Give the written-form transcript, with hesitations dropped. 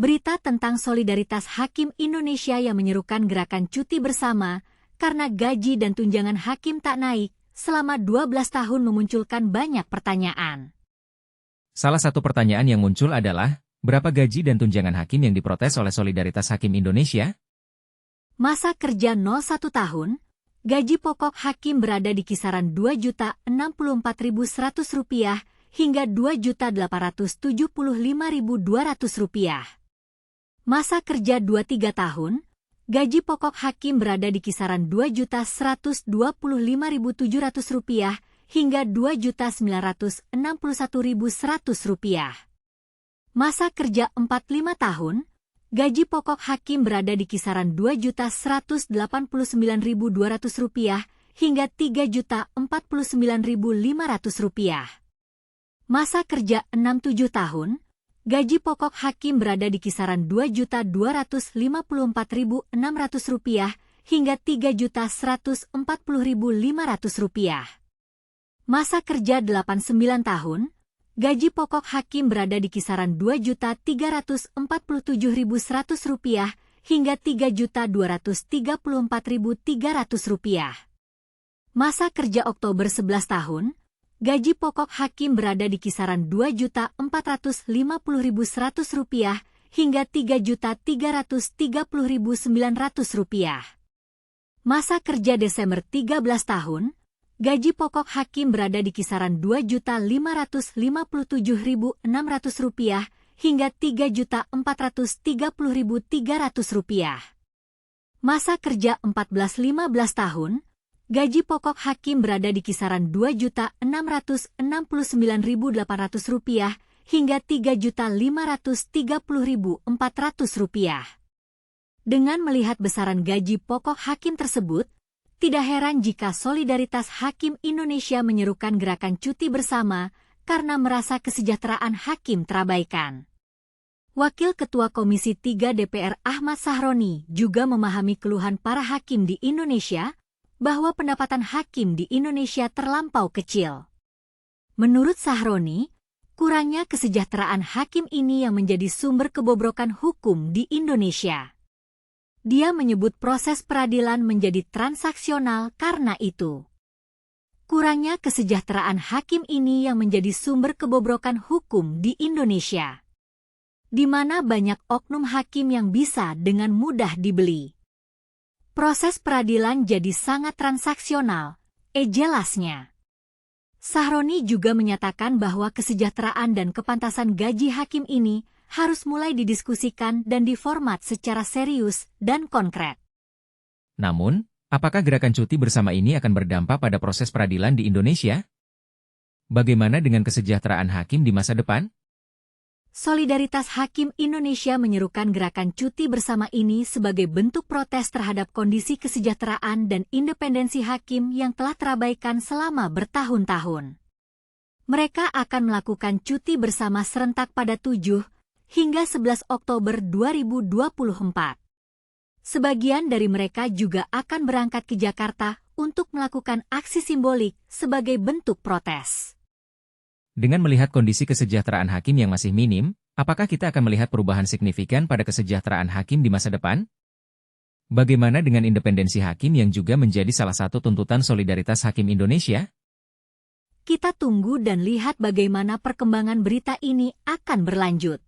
Berita tentang solidaritas hakim Indonesia yang menyerukan gerakan cuti bersama karena gaji dan tunjangan hakim tak naik selama 12 tahun memunculkan banyak pertanyaan. Salah satu pertanyaan yang muncul adalah, berapa gaji dan tunjangan hakim yang diprotes oleh Solidaritas Hakim Indonesia? Masa kerja 01 tahun, gaji pokok hakim berada di kisaran Rp2.064.100 hingga Rp2.875.200. Masa kerja 23 tahun, gaji pokok hakim berada di kisaran Rp2.125.700 hingga Rp2.961.100. Masa kerja 45 tahun, gaji pokok hakim berada di kisaran Rp2.189.200 hingga Rp3.049.500. Masa kerja 67 tahun, gaji pokok hakim berada di kisaran Rp2.254.600 hingga Rp3.140.500. Masa kerja 89 tahun, gaji pokok hakim berada di kisaran Rp2.347.100 hingga Rp3.234.300. Masa kerja Oktober 11 tahun, gaji pokok hakim berada di kisaran Rp2.450.100 hingga Rp3.330.900. Masa kerja Desember 13 tahun, gaji pokok hakim berada di kisaran Rp2.557.600 hingga Rp3.430.300. Masa kerja 14-15 tahun, gaji pokok hakim berada di kisaran Rp2.669.800 hingga Rp3.530.400. Dengan melihat besaran gaji pokok hakim tersebut, tidak heran jika Solidaritas Hakim Indonesia menyerukan gerakan cuti bersama karena merasa kesejahteraan hakim terabaikan. Wakil Ketua Komisi 3 DPR Ahmad Sahroni juga memahami keluhan para hakim di Indonesia bahwa pendapatan hakim di Indonesia terlampau kecil. Menurut Sahroni, kurangnya kesejahteraan hakim ini yang menjadi sumber kebobrokan hukum di Indonesia. Dia menyebut proses peradilan menjadi transaksional karena itu. Kurangnya kesejahteraan hakim ini yang menjadi sumber kebobrokan hukum di Indonesia, di mana banyak oknum hakim yang bisa dengan mudah dibeli. Proses peradilan jadi sangat transaksional, jelasnya. Sahroni juga menyatakan bahwa kesejahteraan dan kepantasan gaji hakim ini harus mulai didiskusikan dan diformat secara serius dan konkret. Namun, apakah gerakan cuti bersama ini akan berdampak pada proses peradilan di Indonesia? Bagaimana dengan kesejahteraan hakim di masa depan? Solidaritas Hakim Indonesia menyerukan gerakan cuti bersama ini sebagai bentuk protes terhadap kondisi kesejahteraan dan independensi hakim yang telah terabaikan selama bertahun-tahun. Mereka akan melakukan cuti bersama serentak pada 7 hingga 11 Oktober 2024. Sebagian dari mereka juga akan berangkat ke Jakarta untuk melakukan aksi simbolik sebagai bentuk protes. Dengan melihat kondisi kesejahteraan hakim yang masih minim, apakah kita akan melihat perubahan signifikan pada kesejahteraan hakim di masa depan? Bagaimana dengan independensi hakim yang juga menjadi salah satu tuntutan Solidaritas Hakim Indonesia? Kita tunggu dan lihat bagaimana perkembangan berita ini akan berlanjut.